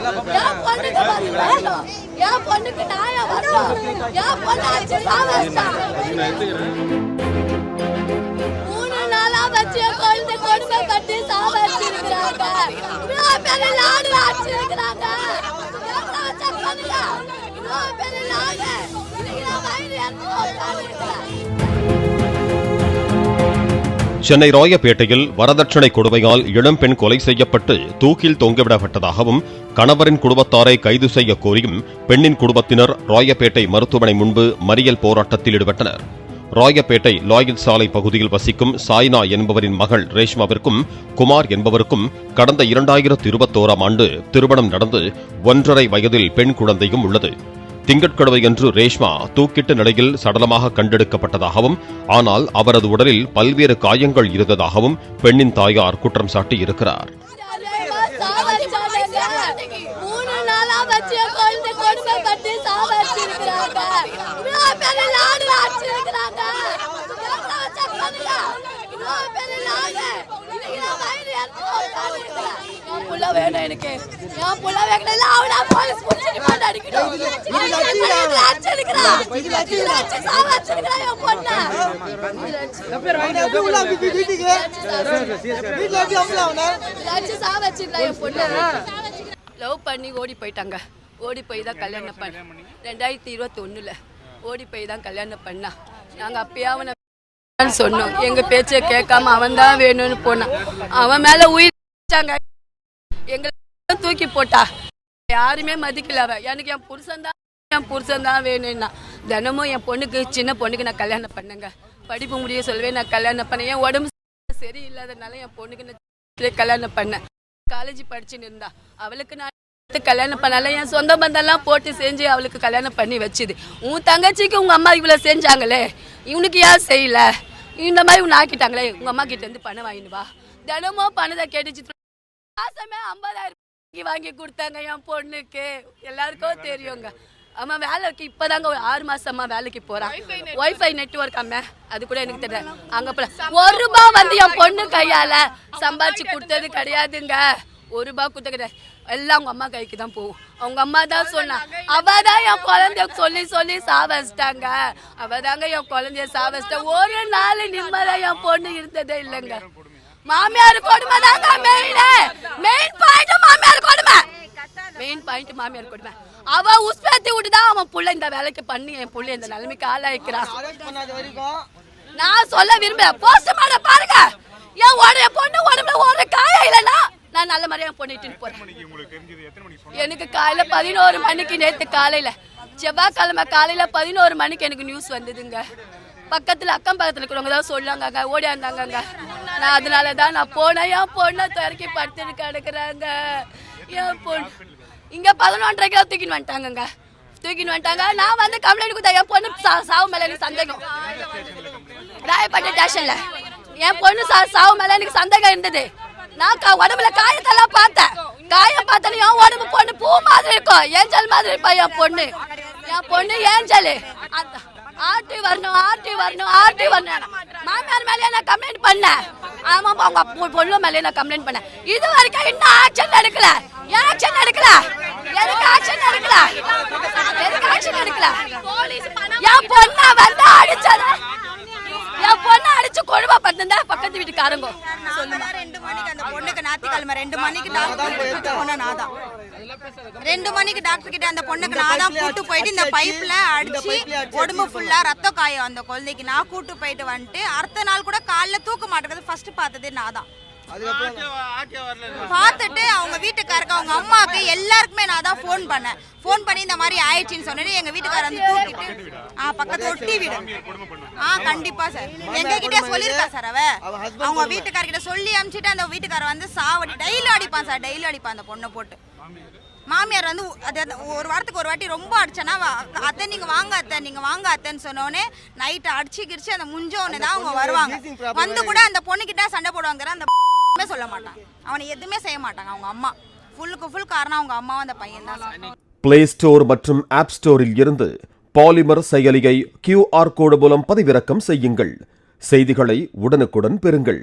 என் பொண்ணுக்கு பதில் வேணும். என் பொண்ணுக்கு நியாயம் வரணும். என் பொண்ணு அடிச்சு சாவடிச்சா. 3 நாளா வச்சு குழந்தை கொடுமைப்பட்டு சாவடிச்சிருக்கிறாங்க. இவ்வளோ பேர் லாடு அடிச்சிருக்கிறாங்க. எவ்வளோ வச்சா பண்ணுங்க. இவ்வளோ பேர் லாடு. இன்னைக்கு நான் வயிறு எடுத்து சென்னை ராயப்பேட்டையில் வரதட்சணை கொடுமையால் இளம்பெண் கொலை செய்யப்பட்டு தூக்கில் தொங்கவிடப்பட்டதாகவும் கணவரின் குடும்பத்தாரை கைது செய்ய கோரியும் பெண்ணின் குடும்பத்தினர் ராயப்பேட்டை மருத்துவமனை முன்பு மறியல் போராட்டத்தில் ஈடுபட்டனர். ராயப்பேட்டை லாயல் சாலை பகுதியில் வசிக்கும் சாய்னா என்பவரின் மகள் ரேஷ்மாவிற்கும் குமார் என்பவருக்கும் கடந்த 2021ஆம் ஆண்டு திருமணம் நடந்து 1.5 வயதில் பெண் குழந்தையும் உள்ளது. திங்கட்கிழமையன்று ரேஷ்மா தூக்கிட்ட நிலையில் சடலமாக கண்டெடுக்கப்பட்டதாகவும் ஆனால் அவரது உடலில் பல்வேறு காயங்கள் இருந்ததாகவும் பெண்ணின் தாயார் குற்றம் சாட்டியிருக்கிறார். எனக்கு என் புள்ள வேகல அவனா போலீஸ் புடிச்சிட்டு போய் அடிக்கணும். லவ் பண்ணி ஓடி போயிட்டாங்க. ஓடி போய் தான் கல்யாணம் பண்ண 2021 ஓடி போய் தான் கல்யாணம் பண்ணா. நாங்க அப்பயே அவனை சொன்னோம். எங்க பேச்சை கேட்காம அவன் தான் வேணும்னு போனான். அவன் மேல உயிர் எங்களை தூக்கி போட்டா. யாருமே மதிக்கல. அவ எனக்கு என் புருஷன் தான் வேணும்னா தினமும் என் பொண்ணுக்கு சின்ன பொண்ணுக்கு நான் கல்யாணம் பண்ணுங்க. படிப்பு முடிய சொல்லவே நான் கல்யாணம் பண்ணேன். என் உடம்பு சரியில்லாதனால என் பொண்ணுக்கு நான் கல்யாணம் பண்ணேன். காலேஜ் படிச்சுன்னு இருந்தா அவளுக்கு நான் கல்யாணம் பண்ணால என் சொந்த பந்தெல்லாம் போட்டு செஞ்சு அவளுக்கு கல்யாணம் பண்ணி வச்சுது. உன் தங்கச்சிக்கு உங்க அம்மா இவ்வளவு செஞ்சாங்களே, இவனுக்கு யார் செய்யல? இந்த மாதிரி உன்னை ஆக்கிட்டாங்களே, உங்க அம்மா கிட்ட இருந்து பணம் வாங்கினு வா. தினமும் பணத்தை கேட்டுச்சு. மாசமே 50,000 வாங்கி கொடுத்தாங்க என் பொண்ணுக்கு. எல்லாருக்கும் தெரியுங்க. அம்மா வேலைக்கு இப்பதாங்க ஒரு 6 மாசமா வேலைக்கு போறான். வைஃபை நெட்வொர்க் அம்மா அது கூட எனக்கு தெரியல. அங்க போல 1 ரூபாய் வந்து என் பொண்ணு கையால சம்பாதிச்சு கொடுத்தது கிடையாதுங்க. 1 ரூபாய் கொடுத்த கிடையாது. எல்லாம் அவங்க அம்மா கைக்கு தான் போகும். அவங்க அம்மா தான் சொன்னா. அவதான் என் குழந்தைய சொல்லி சாவச்சிட்டாங்க. அவதாங்க என் குழந்தைய சாவச்சிட்டா. ஒரு நாள் நிம்மதியா என் பொண்ணு இருந்ததே இல்லைங்க. மாமியார் கொடுமை தாங்க மெயின் பாயிண்ட். மாமியார் கொடுமை. அவ உஸ்பேத்தி விட்டுதான் அவன் புள்ள இந்த வேலைக்கு பண்ணி என் புள்ள இந்த நிலைமைக்கு ஆளாயிக்கிறான். நான் சொல்ல விரும்பல. போஸ்ட்மார்ட்டம் பாருங்க. என் பொண்ணு உடம்புல ஒரு காயம் இல்லைன்னா நான் நல்ல மாதிரியா பண்ணிட்டு போறேன். எனக்கு காலையில 11 மணிக்கு நேற்று காலையில செவ்வாய்க்கிழமை காலையில 11 மணிக்கு எனக்கு நியூஸ் வந்ததுங்க. பக்கத்துல அக்கம் பக்கத்துல இருக்கிறவங்க தான் சொல்லாங்க ஓடியாந்தாங்க. நான் அதனாலதான் நான் போனேன். என் பொண்ணை துறக்கி படுத்துட்டு கிடக்குறாங்க. என் பொண்ணு இங்க 11:30 தூக்கின்னு வந்துட்டாங்க. நான் வந்து கம்ப்ளைண்ட் கொடுத்தேன். என் பொண்ணு சாவு மேல எனக்கு சந்தேகம். ராயப்பேட்டை ஸ்டேஷன்ல என் பொண்ணு சாவு மேல எனக்கு சந்தேகம் இருந்தது. நான் உடம்புல காயத்தெல்லாம் பார்த்தேன். காயம் பார்த்தேன். என் உடம்பு பொண்ணு பூ மாதிரி இருக்கும். ஏஞ்சல் மாதிரி இருப்பா என் பொண்ணு ஏஞ்சல். ஆர்டி வரணும். மாமியார் மேலே நான் கம்ப்ளைண்ட் பண்ணேன். ஆமா அவங்க பொண்ணு மேலே நான் கம்ப்ளைண்ட் பண்ணேன். இது வரைக்கும் இன்னும் ஆக்ஷன் எடுக்கல. என் பொண்ணை வந்து அடிச்சது. என் பொண்ணை அடிச்சு கொடுமை பண்ணா பக்கத்து வீட்டுக்காரங்க 2 மணிக்கு அந்த பொண்ணுக்கு ஞாயிற்றுக்கிழமை 2 மணிக்கு டாக்டர் கூட்டு போன நாதான் 2 மணிக்கு டாக்டர் கிட்ட அந்த பொண்ணுக்கு நாதான் கூட்டு போயிட்டு இந்த பைப்ல அடிச்சு உடம்பு ஃபுல்லா ரத்த காயம் அந்த குழந்தைக்கு. நான் கூட்டு போயிட்டு வந்துட்டு அடுத்த நாள் கூட காலைல தூக்க மாட்டேங்கிறது ஃபர்ஸ்ட் பார்த்ததே நாதான். பார்த்துட்டு அவங்க வீட்டுக்காரருக்கு அவங்க அம்மாவுக்கு எல்லாருக்குமே நான் தான் ஃபோன் பண்ணி இந்த மாதிரி ஆயிடுச்சுன்னு சொன்னேன். எங்க வீட்டுக்காரர் வந்து தூக்கிட்டு பக்கத்துல ஒட்டி வீடு. கண்டிப்பா சார் எங்க கிட்டே சொல்லியிருக்கா சார். அவங்க வீட்டுக்காரர்கிட்ட சொல்லி அனுப்பிச்சிட்டு அந்த வீட்டுக்காரர் வந்து சாவடி டெய்லி அடிப்பான் அந்த பொண்ணை போட்டு. மாமியார் வந்து ஒரு வாரத்துக்கு ஒரு வாட்டி ரொம்ப அடிச்சனா அத்தை நீங்க வாங்க அத்தைன்னு சொன்னோடனே நைட்டு அடிச்சு அந்த முஞ்சோன்னு தான் அவங்க வருவாங்க. வந்து கூட அந்த பொண்ணுகிட்ட சண்டை போடுவாங்க. அந்த சொல்ல மாட்டாங்க. அவனை எதுவுமே செய்ய மாட்டாங்க. அவங்க அம்மா ஃபுல் காரணம் அவங்க அம்மாவும் அந்த பையன் தான். பிளே ஸ்டோர் மற்றும் ஆப் ஸ்டோரில் இருந்து பாலிமர் செயலியை QR கோடு மூலம் பதிவிறக்கம் செய்யுங்கள். செய்திகளை உடனுக்குடன் பெறுங்கள்.